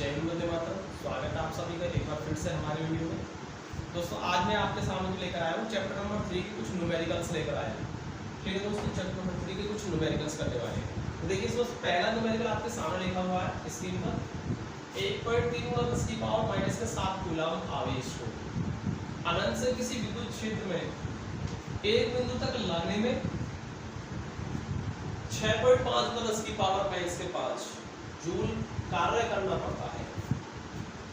जय हिंद, वंदे मातरम। स्वागत है आप सभी का एक बार फिर से हमारे वीडियो में। दोस्तों आज मैं आपके सामने जो लेकर आया हूँ चैप्टर नंबर 3 के कुछ न्यूमेरिकल्स लेकर आया हूँ। ठीक है दोस्तों, चैप्टर नंबर 3 के कुछ न्यूमेरिकल्स करने वाले हैं। तो देखिए इसमें पहला न्यूमेरिकल आपके सामने लिखा हुआ है स्क्रीन पर, 1.3 × 10⁻⁻⁷ कूलम आवेश को अनंत से किसी विद्युत क्षेत्र में एक बिंदु तक लाने में 6.5 × 10⁻⁵ जूल कार्य करना पड़ता है।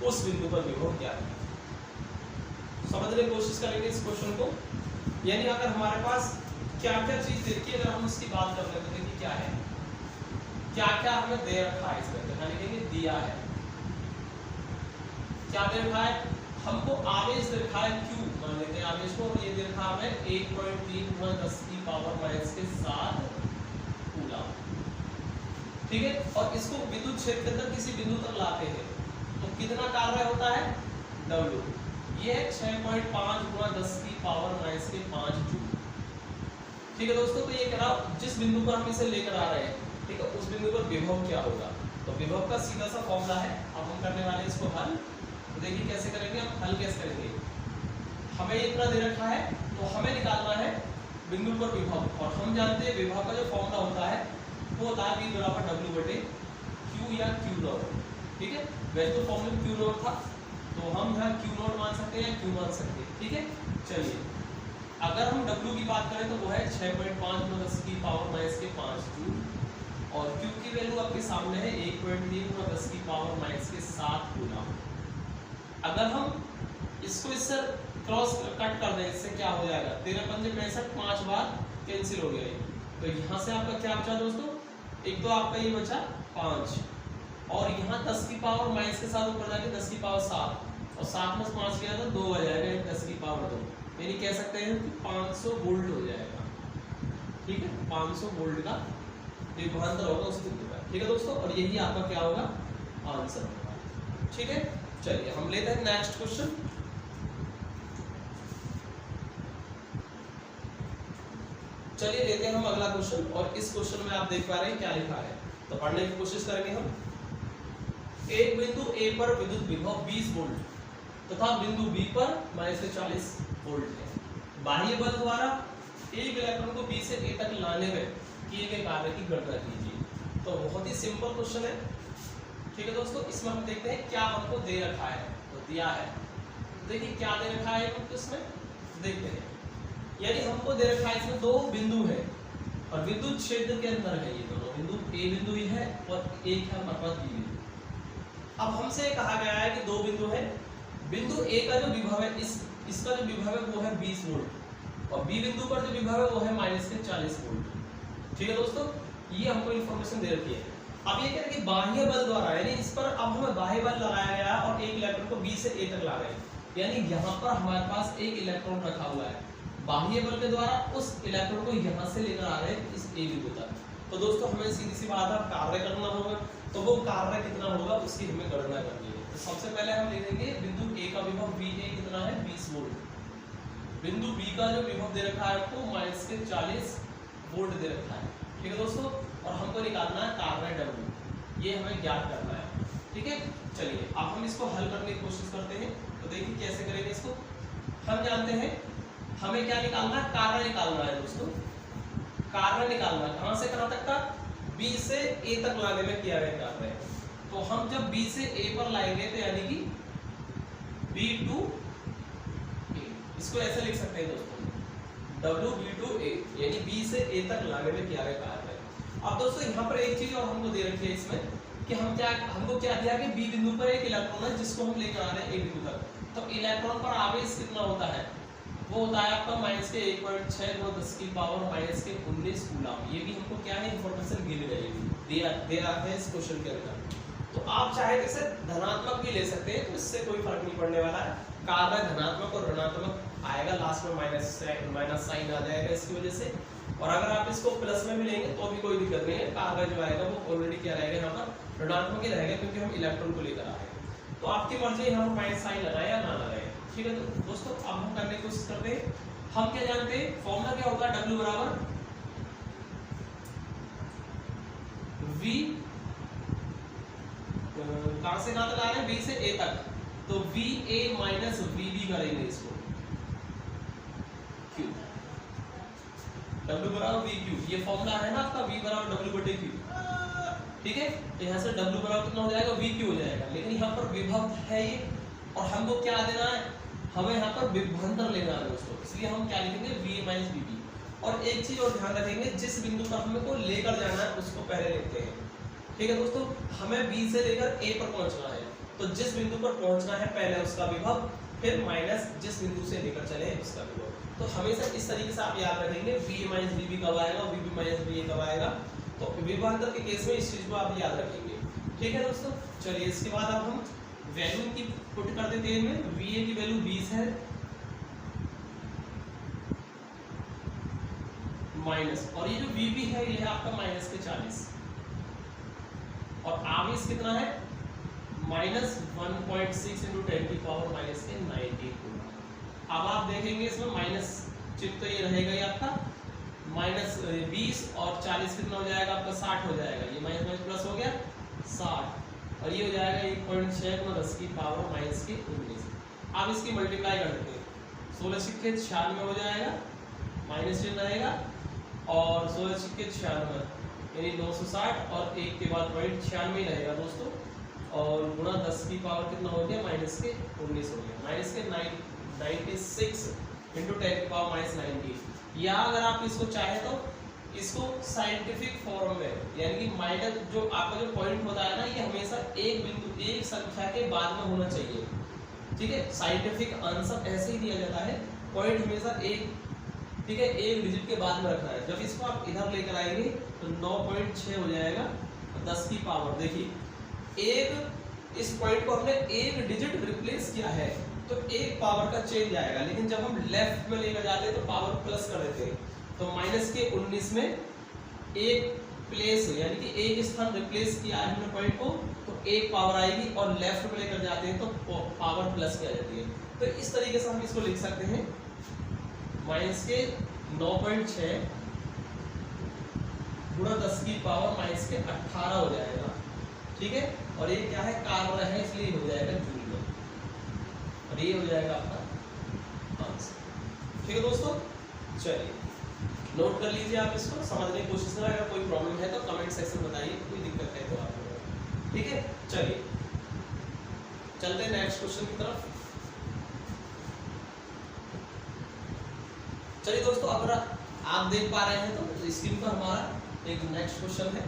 उस बिंदु पर विभव क्या है? समझने की कोशिश करेंगे इस क्वेश्चन को। यानी अगर हमारे पास क्या क्या चीज देखिए, अगर हम इसकी बात कर रहे हैं तो देखिए क्या है, क्या क्या हमें दे रखा है। इसमें देखा लिखेंगे दिया है, क्या दे रखा है हमको, आवेश दे रखा है Q मान लेते हैं आवेश को, और ये दे रखा है 1.3 × 10⁻⁷ कूलम। ठीक है, और इसको विद्युत क्षेत्र के अंदर किसी बिंदु तक लाते हैं तो कितना कार्य होता है W। ये है 6.5 × 10⁻⁵ जूल। ठीक है दोस्तों, तो ये कह रहा जिस बिंदु पर हम इसे लेकर आ रहे हैं, ठीक है, उस बिंदु पर विभव क्या होगा। तो विभव का सीधा सा फॉर्मूला है, अब हम करने वाले हैं इसको हल। तो देखिए कैसे करेंगे, हम हल कैसे करेंगे। हमें इतना दे रखा है तो हमें निकालना है बिंदु पर विभव, और हम जानते हैं विभव का जो फॉर्मूला होता है वो होता है V = W/Q या Q0। ठीक है, वैसे तो फॉर्मूला Q0 था तो हम यहाँ Q0 मान सकते हैं या Q मान सकते हैं। ठीक है, चलिए अगर हम W की बात करें तो वो है 6.5 × 10⁻⁵ जूल, और Q की वैल्यू आपके सामने है 1.3 × 10⁻⁷ कूलम। अगर हम इसको इससे क्रॉस कट कर दें, इससे क्या हो जाएगा, 13×5 = 5 बार कैंसिल हो गया। तो यहाँ से आपका क्या बचा दोस्तों, एक तो आपका ये बचा 5, और यहाँ 10 की पावर माइनस के साथ ऊपर जाके 10 की पावर 7, और 7 में 5 किया तो 2 आ जाएगा, 10 की पावर 2, यानी कह सकते हैं कि 500 वोल्ट हो जाएगा। ठीक है, 500 वोल्ट का विभवांतर होगा उस बिंदु पर। ठीक है दोस्तों, और यही आपका क्या होगा, आंसर होगा। ठीक है, चलिए हम लेते हैं नेक्स्ट क्वेश्चन। चलिए लेते हैं हम अगला क्वेश्चन, और इस क्वेश्चन में आप देख पा रहे हैं क्या लिखा है, तो पढ़ने की कोशिश करेंगे हम। एक बिंदु A पर विद्युत विभव 20 वोल्ट तथा बिंदु B पर -40 वोल्ट है। बाह्य बल द्वारा एक इलेक्ट्रॉन को B से A तक लाने में किए गए कार्य की गणना कीजिए। तो बहुत ही सिंपल क्वेश्चन है। ठीक है दोस्तों, इसमें हम देखते हैं क्या हमको दे रखा है। तो दिया है, देखिए क्या दे रखा है हमको, इसमें देखते हैं। यानी हमको दे रखा है इसमें दो बिंदु है और विद्युत क्षेत्र के अंदर है, ये दोनों बिंदु A बिंदु ही है और एक है हमारे पास B बिंदु। अब हमसे कहा गया है कि दो बिंदु है, बिंदु A का जो विभव है इसका जो विभव है वो है 20 वोल्ट, और B बिंदु पर जो विभव है वो है -40 वोल्ट। ठीक है दोस्तों, ये हमको इंफॉर्मेशन दे रखी है। अब ये कह रहे हैं कि बाह्य बल द्वारा, यानी इस पर अब हमें बाह्य बल लगाया गया और एक इलेक्ट्रॉन को B से A तक ला रहे हैं, यानी यहाँ पर हमारे पास एक इलेक्ट्रॉन रखा हुआ है, बाह्य बल के द्वारा उस इलेक्ट्रॉन को यहाँ से लेकर आ रहे हैं इस A बिंदु तक। तो दोस्तों हमें सीधी सी बात है, कार्य करना होगा, तो वो कार्य कितना होगा उसकी हमें गणना करनी है। तो सबसे पहले हम लिखेंगे बिंदु A का विभव VA कितना है, 20 वोल्ट। बिंदु B का जो विभव दे रखा है आपको -40 वोल्ट दे रखा है। ठीक है दोस्तों, और हमको निकालना है कार्य W, ये हमें ज्ञात करना है। ठीक है, चलिए अब हम इसको हल करने की कोशिश करते हैं। तो देखिए कैसे करेंगे इसको। हम जानते हैं हमें क्या निकालना है, कार्य निकालना है दोस्तों। कार्य निकालना है कहां से कहां तक का, B से A तक लाने में किया गया कार्य है। तो हम जब B से A पर लाएंगे तो यानी कि B to A, इसको ऐसे लिख सकते हैं दोस्तों, W B to A, यानी B से A तक लाने में किया गया कार्य है। अब दोस्तों यहाँ पर एक चीज और हमको दे रखी है इसमें कि हमको क्या दिया कि B बिंदु पर एक इलेक्ट्रॉन है जिसको हम लेकर आ रहे हैं A बिंदु तक। तो इलेक्ट्रॉन पर आवेश कितना होता है, वो होता है आपका -1.6 × 10⁻⁻19 कूलम। ये भी हमको क्या है, इंफॉर्मेशन गिर गई दिया है इस क्वेश्चन के अंदर। तो आप चाहे तो इसे धनात्मक भी ले सकते हैं, तो इससे कोई फर्क नहीं पड़ने वाला है। कार्य धनात्मक और ऋणात्मक आएगा, लास्ट में माइनस साइन आ जाएगा इसकी वजह से। और अगर आप इसको प्लस में भी लेंगे तो भी कोई दिक्कत नहीं है, कार्य जो आएगा वो ऑलरेडी क्या रहेगा, यहाँ पर ऋणात्मक ही रहेगा, क्योंकि हम इलेक्ट्रॉन को लेकर आ रहे हैं। तो आपकी मर्जी यहाँ पर माइनस साइन लगाए या ना लगाए। ठीक है तो दोस्तों अब हम करने की कोशिश करते हैं। हम क्या जानते हैं, फॉर्मूला क्या होगा, W = V कहां से कहां तक ला रहे हैं, बी से ए तक, तो V A minus V B करेंगे इसको, क्यू, W बराबर वी क्यू, ये फॉर्मूला है ना आपका, V बराबर W बटे क्यू, ठीक है। तो यहाँ से W बराबर कितना हो जाएगा, वी क्यू हो जाएगा, लेकिन यहाँ पर विभव है ये, और हमको क्या देना है, हमें यहाँ पर विभवांतर लेना है दोस्तों, इसलिए हम क्या लिखेंगे, V A minus V B. और एक चीज और ध्यान रखेंगे, जिस बिंदु पर हमें को लेकर जाना है उसको पहले लिखते हैं, ठीक है दोस्तों। हमें बी से लेकर ए पर पहुंचना है, तो जिस बिंदु पर पहुंचना है पहले उसका विभव, फिर माइनस जिस बिंदु से लेकर चले उसका विभव। तो हमेशा इस तरीके से आप याद रखेंगे, V A minus V B कब आएगा, V B minus V A कब आएगा। तो विभवांतर के केस में इस चीज को आप याद रखेंगे, ठीक है दोस्तों। चलिए इसके बाद अब हम वैल्यू की पुट कर देते हैं, वी ए की वैल्यू 20 है, माइनस, और ये जो वी बी है ये है आपका माइनस के 40, और आवेश कितना है, माइनस 1.6 इंटू 10 की पावर माइनस के 90 कूलम। अब आप देखेंगे इसमें माइनस चिन्ह तो ये रहेगा ही आपका, माइनस 20 और 40 कितना हो जाएगा आपका, 60 हो जाएगा, ये माइनस माइनस प्लस हो गया 60, और ये हो जाएगा 1.6 गुना 10 की पावर माइनस के 19। अब इसकी मल्टीप्लाई कर देते हैं, 16 सिक्के 96 हो जाएगा, माइनस चिन्ह रहेगा, और 16 सिक्के 96 यानी 960, और एक के बाद पॉइंट 96 ही रहेगा दोस्तों, और गुणा 10 की पावर कितना हो गया, माइनस के 19 हो गया, माइनस के 96 इंटू 10 की पावर माइनस 90। या अगर आप इसको चाहे तो इसको साइंटिफिक फॉर्म में, यानी कि माइनस जो आपका जो पॉइंट होता है ना, ये हमेशा एक बिंदु, एक संख्या के बाद में होना चाहिए, ठीक है। साइंटिफिक आंसर ऐसे ही दिया जाता है, पॉइंट हमेशा एक, ठीक है, एक डिजिट के बाद में रखना है। जब इसको आप इधर लेकर आएंगे तो 9.6 हो जाएगा, 10 की पावर, देखिए एक, इस पॉइंट को हमने एक डिजिट रिप्लेस किया है तो एक पावर का चेंज आएगा, लेकिन जब हम लेफ्ट में लेकर जाते हैं तो पावर प्लस कर देते हैं, तो माइनस के 19 में एक प्लेस यानी कि एक स्थान रिप्लेस किया है हमने पॉइंट को, तो एक पावर आएगी, और लेफ्ट में लेकर जाते हैं तो पावर प्लस की जाती है। तो इस तरीके से हम इसको लिख सकते हैं, माइनस के 9.6 गुणा 10 की पावर माइनस के 18 हो जाएगा, ठीक है। और ये क्या है, कार्बन है इसलिए हो जाएगा जूल में, और ये हो जाएगा आपका आंसर, ठीक है दोस्तों। चलिए नोट कर लीजिए, आप इसको समझने की कोशिश करें, अगर कोई प्रॉब्लम है तो कमेंट सेक्शन में बताइए, कोई दिक्कत है तो आप, ठीक है। चलिए चलते हैं नेक्स्ट क्वेश्चन की तरफ। चलिए दोस्तों, अगर आप देख पा रहे हैं तो स्क्रीन पर हमारा एक नेक्स्ट क्वेश्चन है,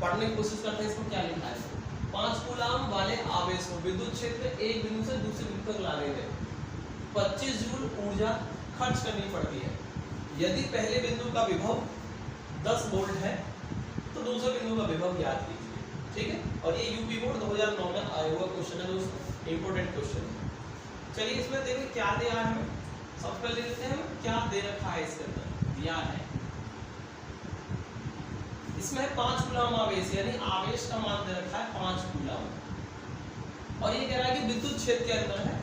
पढ़ने की कोशिश करते हैं इसको क्या लिखा है। 5 कूलाम वाले आवेश को विद्युत क्षेत्र एक बिंदु से दूसरे बिंदु तक लाने में 25 जूल ऊर्जा खर्च करनी पड़ती है। यदि पहले बिंदु का विभव 10 वोल्ट है तो दूसरे बिंदु का विभव ज्ञात कीजिए, ठीक है। और ये यूपी बोर्ड 2009 में आया हुआ क्वेश्चन है दोस्तों, इंपॉर्टेंट क्वेश्चन है। चलिए इसमें देखिए क्या दिया है हमें, सबसे पहले देखते हैं क्या दे रखा है, इसके अंदर दिया है, इसमें 5 कूलाम आवेश, यानी आवेश का मान दे रखा है 5 कूलाम, और ये कह रहा है कि विद्युत क्षेत्र के अंदर है,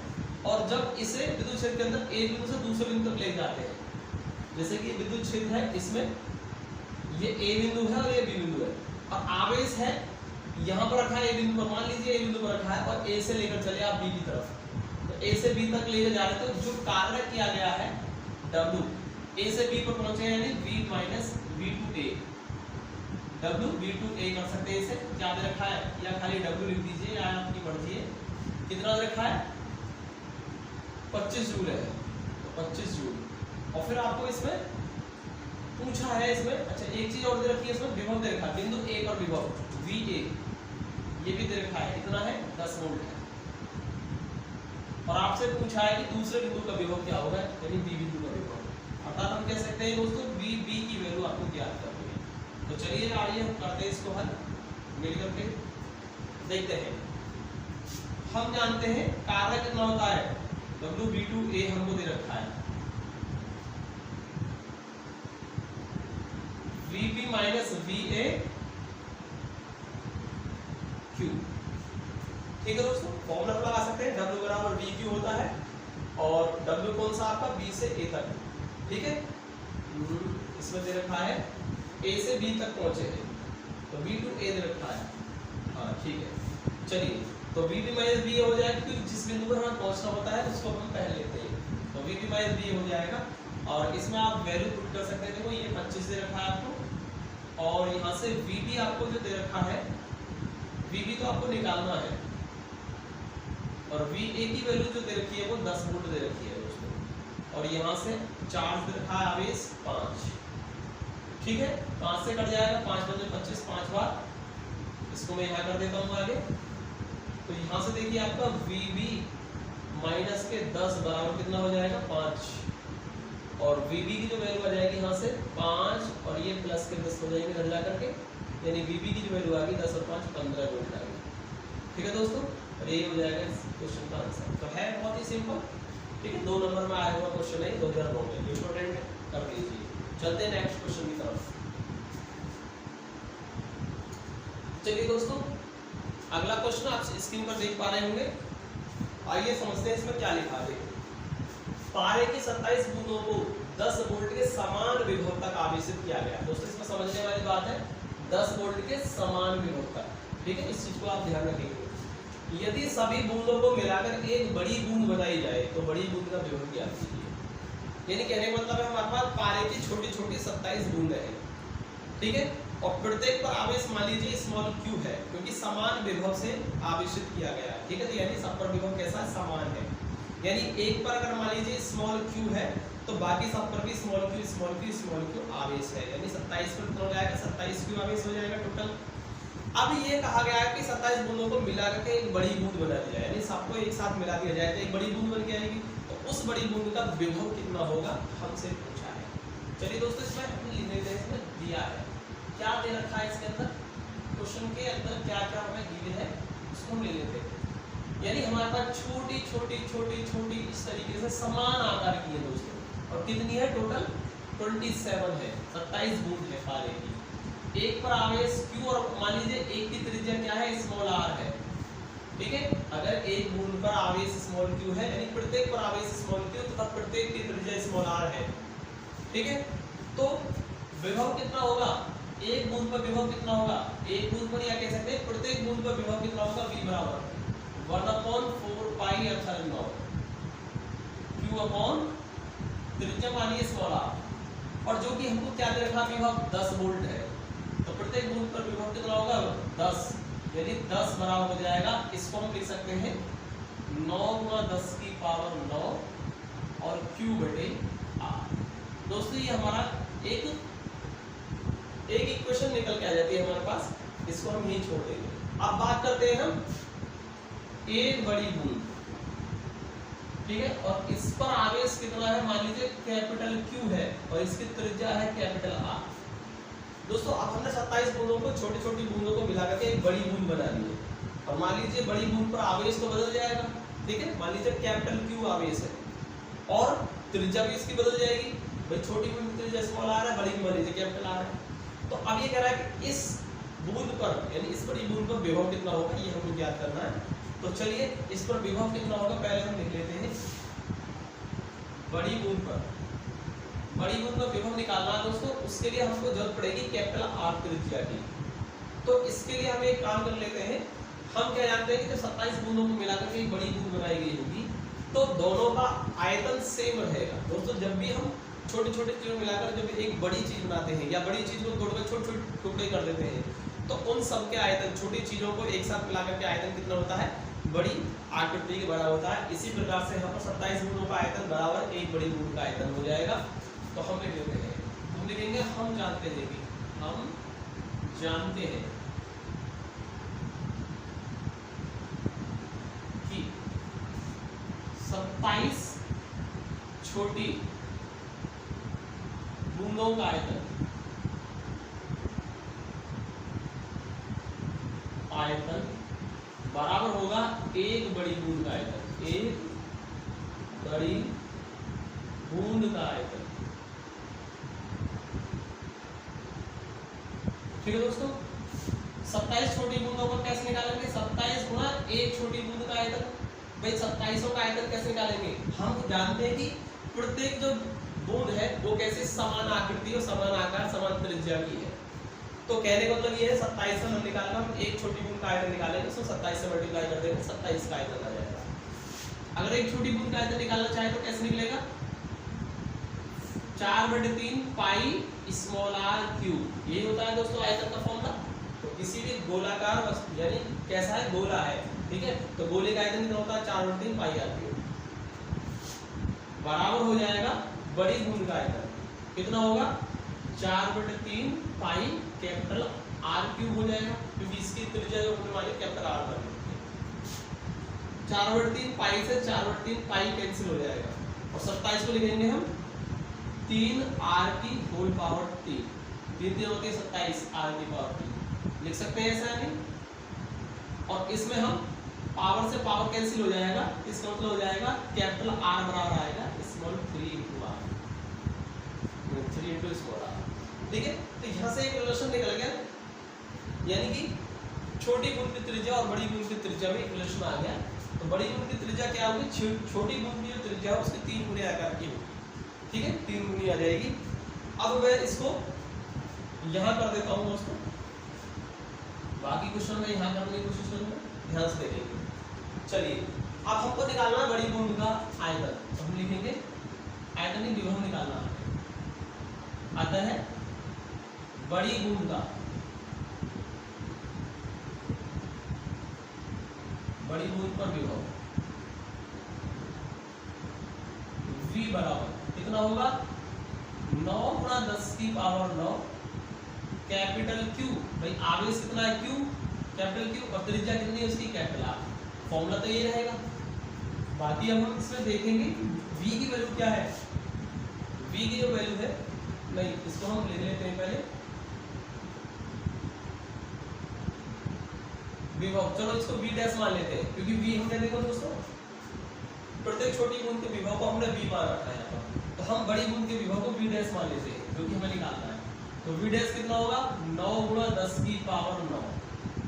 और जब इसे विद्युत क्षेत्र के अंदर एक बिंदु से दूसरे बिंदु तक ले जाते हैं, जैसे कि विद्युत क्षेत्र है, इसमें ये ए बिंदु है और ये बी बिंदु है, और आवेश है यहाँ पर रखा है ए बिंदु पर, मान लीजिए ए बिंदु पर रखा है, और ए से लेकर चले आप बी की तरफ, तो ए से बी तक लेकर जा रहे हैं, तो जो कार्य किया गया है W, ए से बी पर पहुंचे यानी V minus V to A, W V to A कर सकते हैं, इसे क्या दे रखा है, या खाली W लिख दीजिए, या आपकी मर्जी है, कितना दे रखा है 25 जूल है, तो 25 जूल। और फिर आपको इसमें पूछा है, इसमें अच्छा एक चीज और दे रखी है, इसमें विभव दे रखा है, बिंदु ए पर विभव VA, ये भी दे रखा है, कितना है 10 वोल्ट है, और आपसे पूछा है कि दूसरे बिंदु का विभव क्या होगा, यानी बी बिंदु का विभव, अर्थात हम कह सकते हैं दोस्तों बी की वैल्यू आपको ज्ञात करनी है। तो चलिए आइए हम करते हैं इसको हल मिलकर के, देखते हैं। हम जानते हैं कार्य कितना होता है, W/V2A हमको दे रखा है, VB माइनस VA Q, ठीक है दोस्तों। फॉर्मूला लगा सकते हैं, W बराबर VQ होता है, और W कौन सा आपका B से A तक, ठीक है। इसमें दे रखा है A से B तक पहुंचे हैं, तो V to A दे रखा है, हाँ ठीक है। चलिए तो वी बी माइनस बी हो जाएगा, क्योंकि जिस बिंदु पर हमें पहुंचना होता है उसको हम पहले लेते हैं, तो वी बी माइनस बी हो जाएगा। और इसमें आप वैल्यू पुट कर सकते हैं, देखो ये 25 दे रखा है आपको, और यहाँ से वी बी आपको जो दे रखा है, वी बी तो आपको निकालना है, और वी ए की वैल्यू जो दे रखी है वो 10 वोल्ट दे रखी है दोस्तों, और यहाँ से चार्ज दे रखा है आवेश 5, ठीक है, 5 से कट जाएगा, 5 बजे 25 5 बार, इसको मैं यहाँ कर देता हूँ आगे। तो यहाँ से देखिए आपका वी बी माइनस के 10 बराबर कितना हो जाएगा 5, और वी बी की जो वैल्यू आ जाएगी यहाँ से 5, और ये प्लस के 10 हो जाएंगे घर जा करके, यानी वी बी की जो वैल्यू आ गई 10 और 5 15 वोल्ट आ गई, ठीक है दोस्तों, और ये हो जाएगा इस क्वेश्चन का आंसर। तो है बहुत ही सिंपल, ठीक है, 2 नंबर में आया हुआ क्वेश्चन है, 2009 में, इंपॉर्टेंट है, कर लीजिए। चलते हैं नेक्स्ट क्वेश्चन की तरफ। चलिए दोस्तों, अगला क्वेश्चन आप स्क्रीन पर देख पा रहे होंगे, आइए समझते हैं इसमें क्या लिखा है। पारे की 27 बूंदों को 10 वोल्ट के समान विभव तक आवेशित किया गया। दोस्तों इसमें समझने वाली बात है, 10 वोल्ट के समान विभव तक, ठीक है, इस चीज को आप ध्यान रखेंगे। यदि सभी बूंदों को मिलाकर एक बड़ी बूंद बनाई जाए तो बड़ी बूंद का विभव क्या कीजिए, यानी कहने का मतलब है हमारे पास पारे की छोटी छोटी 27 बूंदें हैं, ठीक है, और प्रत्येक पर आवेश मान लीजिए स्मॉल क्यू है, क्योंकि समान विभव से आवेशित किया गया है, ठीक है, तो यानी सब पर विभव कैसा है, समान है, यानी एक पर अगर मान लीजिए स्मॉल क्यू है तो बाकी सब पर भी स्मॉल क्यू आवेश है, यानी 27 पर कितना हो जाएगा, 27 क्यू आवेश हो जाएगा टोटल। अब ये कहा गया है कि 27 बूंदों को मिला करके एक बड़ी बूंद बना दी जाए, यानी सबको एक साथ मिला दिया जाए तो एक बड़ी बूंद बन के आएगी, तो उस बड़ी बूंद का विभव कितना होगा हमसे पूछा है। चलिए दोस्तों, इसमें हम लिख लेते हैं, इसमें दिया है, क्या दे रखा है इसके अंदर, क्वेश्चन के अंदर क्या क्या हमें गिवन है उसको हम ले लेते हैं। यानी हमारे पास छोटी छोटी इस तरीके से समान आकार की है दोस्तों, और कितनी है टोटल 27 है, 27 बूंद है पारे की। एक पर आवेश Q, और मान लीजिए एक की त्रिज्या क्या है, स्मॉल r है, ठीक है, अगर एक बूंद पर आवेश स्मॉल q है, यानी प्रत्येक पर आवेश स्मॉल q तथा प्रत्येक की त्रिज्या स्मॉल r है, ठीक है, तो विभव कितना होगा, एक बूंद पर विभव कितना होगा, एक बूंद पर या कह सकते हैं प्रत्येक बूंद पर विभव कितना होगा, v बराबर 1/4 pi epsilon not q upon त्रिज्या मानिए स्मॉल r, और जो कि हमको क्या दे रखा विभव 10 वोल्ट है, तो प्रत्येक बूंद पर विभव कितना होगा 10, यानी 10 बराबर हो जाएगा, इसको हम लिख सकते हैं 9 × 10 की पावर 9 और q बटे r। दोस्तों ये हमारा एक इक्वेशन निकल के आ जाती है हमारे पास, इसको हम यहीं छोड़ देंगे। अब बात करते हैं हम एक बड़ी बूंद, ठीक है, और इस पर आवेश कितना है, मान लीजिए कैपिटल Q है और इसकी त्रिज्या है कैपिटल R। दोस्तों अब हमने 27 बूंदों को छोटी छोटी बूंदों को मिलाकर के एक बड़ी बूंद बना ली है, और मान लीजिए बड़ी बूंद पर आवेश तो बदल जाएगा, ठीक है, मान लीजिए कैपिटल Q आवेश है और त्रिज्या भी इसकी बदल जाएगी, भाई छोटी बूंद की त्रिज्या स्मॉल r है, बड़ी की मान लीजिए कैपिटल R है। तो अब ये कह रहा है कि इस बूंद पर, यानी इस बड़ी बूंद पर विभव कितना होगा, ये हमको ज्ञात करना है। तो चलिए इस पर विभव कितना होगा पहले हम लिख लेते हैं, बड़ी बूंद पर विभव निकालना है दोस्तों, उसके लिए हमको जरूरत पड़ेगी कैपिटल R त्रिज्या की। तो इसके लिए हम एक काम कर लेते हैं, हम क्या जानते हैं कि जब 27 बूंदों को मिलाकर के एक बड़ी बूंद बनाई गई होगी तो दोनों का आयतन सेम रहेगा। दोस्तों जब भी हम छोटे छोटे चीजों मिलाकर जब एक बड़ी चीज बनाते हैं या बड़ी चीज को तोड़कर छोटे छोटे टुकड़े कर देते हैं, तो उन सब के आयतन, छोटी चीजों को एक साथ मिलाकर के आयतन कितना होता है, बड़ी आकृति के बराबर होता है। इसी प्रकार से यहाँ पर 27 बूंदों का आयतन बराबर एक बड़ी बूंद का आयतन हो जाएगा। तो हम लिख लेते हैं, हम लिखेंगे हम जानते हैं कि हम जानते हैं कि 27 छोटी बूंदों का आयतन बराबर होगा एक बड़ी बूंद का आयतन, एक बड़ी बूंद का आयतन। ठीक है दोस्तों, 27 छोटी बूंदों को कैसे निकालेंगे, 27 गुणा एक छोटी बूंद का आयतन। भाई 27 का आयतन कैसे निकालेंगे, हम जानते हैं कि प्रत्येक जो बूंद है वो कैसे समान आकृति और समान आकार समान त्रिज्या की है। तो कहने का मतलब ये है 27 का नंबर निकालना, हम एक छोटी बूंद का आयतन निकालेंगे, उसको 27 से मल्टीप्लाई कर देंगे, 27 का आयतन आ जाएगा। अगर एक छोटी बूंद का आयतन निकालना चाहे तो कैसे निकलेगा, 4/3 पाई स्मॉल r क्यूब, यही होता है दोस्तों आयतन का फॉर्मूला। तो किसी भी गोलाकार वस्तु यानी कैसा है, गोला है, ठीक है, तो गोले का आयतन कितना होता है, 4/3 पाई r क्यूब, बराबर हो जाएगा बड़ी बूंद का आयतन कितना होगा, 4/3 पाई कैपिटल R क्यूब हो जाएगा, क्योंकि इसकी त्रिज्या जो होने वाली कैपिटल R बन जाएगी। 4/3 पाई से 4/3 पाई कैंसिल हो जाएगा और 27 को लिखेंगे हम 3r की होल पावर 3, 3 होती है 27 r की पावर 3 लिख सकते हैं ऐसा नहीं। और इसमें हम पावर से पावर कैंसिल हो जाएगा, इसका मतलब हो जाएगा कैपिटल R बराबर आएगा small 3 into r, 3 into small r, ठीक है। तो यहाँ से एक रिलेशन निकल गया, यानी कि छोटी बूंद की त्रिज्या और बड़ी बूंद की त्रिज्या में एक रिलेशन आ गया। तो बड़ी बूंद की त्रिज्या क्या होगी, छोटी बूंद की जो त्रिज्या है उसकी 3 गुने आकार की होगी, ठीक है, 3 गुनी आ जाएगी। अब मैं इसको यहाँ कर देता हूँ दोस्तों, बाकी क्वेश्चन में यहाँ करने की कोशिश करूँगा, ध्यान से देखेंगे। चलिए अब हमको निकालना है बड़ी बूंद का आयतन, तो हम लिखेंगे आयतनिक विभव निकालना आता है बड़ी बूंद का, बड़ी बूंद पर विभव v बराबर कितना होगा, 9 गुणा 10 की पावर 9 कैपिटल Q, भाई आवेश कितना है Q, कैपिटल Q, और त्रिज्या कितनी है उसकी कैपिटल R। फॉर्मूला तो ये रहेगा, बाकी अब हम इसमें देखेंगे v की वैल्यू क्या है, v की जो वैल्यू है, नहीं इसको हम लिख लेते हैं पहले विभव, चलो इसको v डैश मान लेते हैं, क्योंकि v हमने देखो दोस्तों प्रत्येक छोटी बूंद के विभव को हमने v मान रखा है यहाँ पर, तो हम बड़ी बूंद के विभव को v डैश मान लेते हैं, जो कि हमें निकालना है। तो v डैश कितना होगा, 9 गुणा 10 की पावर 9।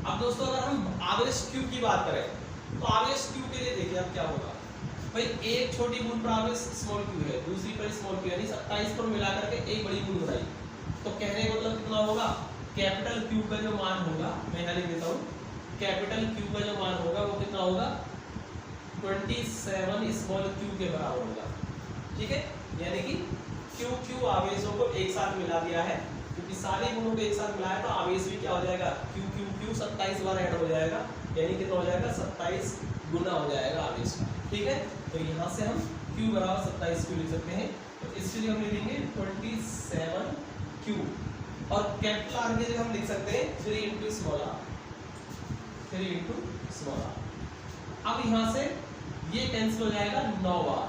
अब दोस्तों अगर हम आवेश q की बात करें, तो आवेश q के लिए देखिए अब क्या होगा, भाई एक छोटी बूंद पर आवेश स्मॉल q है, दूसरी पर स्मॉल q, यानी 27 पर मिला करके एक बड़ी बूंद बनाई, तो कहने का मतलब कितना होगा, कैपिटल Q का जो मान होगा, मैं यहाँ लिख देता हूँ, कैपिटल Q का जो मान होगा वो कितना होगा, 27 स्मॉल q के बराबर होगा, ठीक है। यानी कि q आवेशों को एक साथ मिला दिया है, क्योंकि सारे गुणों को एक साथ मिलाया तो आवेश भी क्या हो जाएगा, q 27 बार ऐड हो जाएगा, यानी कितना हो जाएगा, 27 गुना हो जाएगा आवेश का, ठीक है। तो यहाँ से हम q बराबर 27 क्यों लिख सकते हैं, तो इसलिए हम लिखेंगे 27q, और कैपिटल R के लिए हम लिख सकते हैं 3 into small r, 3 into small r। अब यहाँ से ये कैंसिल हो जाएगा 9 बार,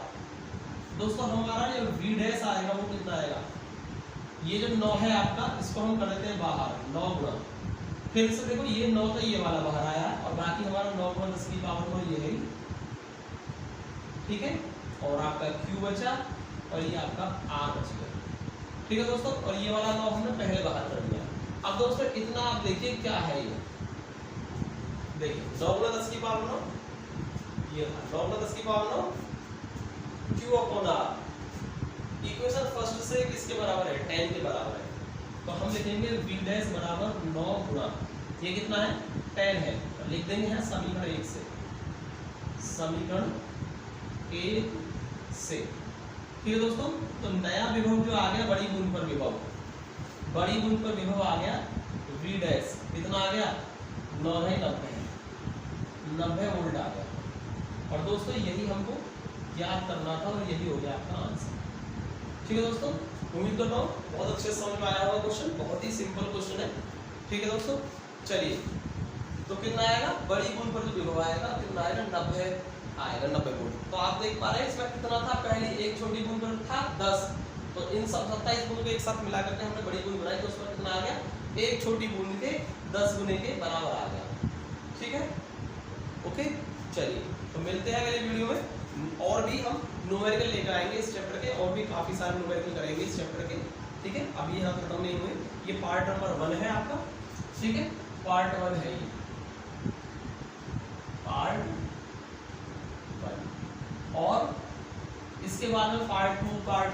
दोस्तों हमारा जो v डैश आएगा वो कितना आएगा, ये जो 9 है आपका, इसको हम कर देते हैं बाहर, 9 गुणा, फिर से देखो ये 9 तो ये वाला बाहर आया, और बाकी हमारा 9 गुणा 10 की पावर 9 ये है, ठीक है, और आपका q बचा और ये आपका r बच गया, ठीक है दोस्तों। और ये वाला 9 हमने पहले बाहर कर दिया। अब दोस्तों इतना आप देखिए क्या है, ये देखिए 9 गुणा 10 की पावर 9, ये 9 गुणा 10 की power 9 q upon r, equation first से किसके बराबर है, 10 के बराबर है, तो हम लिखेंगे v डैश बराबर 9 गुणा, ये कितना है 10 है, तो लिख देंगे यहाँ समीकरण 1 से, समीकरण 1 से, ठीक है दोस्तों। तो नया विभव जो आ गया बड़ी बूंद पर विभव, बड़ी बूंद पर विभव आ गया v डैश कितना आ गया, 9 है 90 वोल्ट आ गया। और दोस्तों यही हमको याद करना था और यही हो गया आपका आंसर, ठीक है दोस्तों। उम्मीद करता हूँ बहुत अच्छे से समझ में आया होगा क्वेश्चन, बहुत ही सिंपल क्वेश्चन है, ठीक है दोस्तों। चलिए तो कितना आएगा, बड़ी बूंद पर जो विभव आएगा कितना आएगा, 90 आएगा, 90 वोल्ट। तो आप देख पा रहे हैं इसमें कितना था, पहले एक छोटी बूंद पर था 10, तो इन सब 27 बूंद को एक साथ मिला करके हमने बड़ी बूंद बनाई, तो उसमें कितना आ गया, एक छोटी बूंद के 10 गुने के बराबर आ गया, ठीक है, ओके। चलिए तो मिलते हैं अगले वीडियो में, और भी हम न्यूमेरिकल लेकर आएंगे इस चैप्टर के, और भी काफी सारे न्यूमेरिकल करेंगे इस चैप्टर के, ठीक है। अभी यहाँ खत्म नहीं हुए, ये पार्ट नंबर 1 है आपका, ठीक है, पार्ट 1 है ये, पार्ट 1, और इसके बाद में पार्ट 2, पार्ट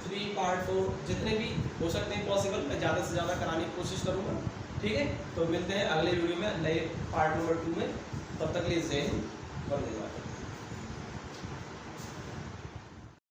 3 3 पार्ट 4 जितने भी हो सकते हैं पॉसिबल, मैं ज़्यादा से ज़्यादा कराने की कोशिश करूँगा। ठीक है, तो मिलते हैं अगले वीडियो में नए पार्ट नंबर 2 में। तब तक के लिए जय हिंद, वंदे मातरम।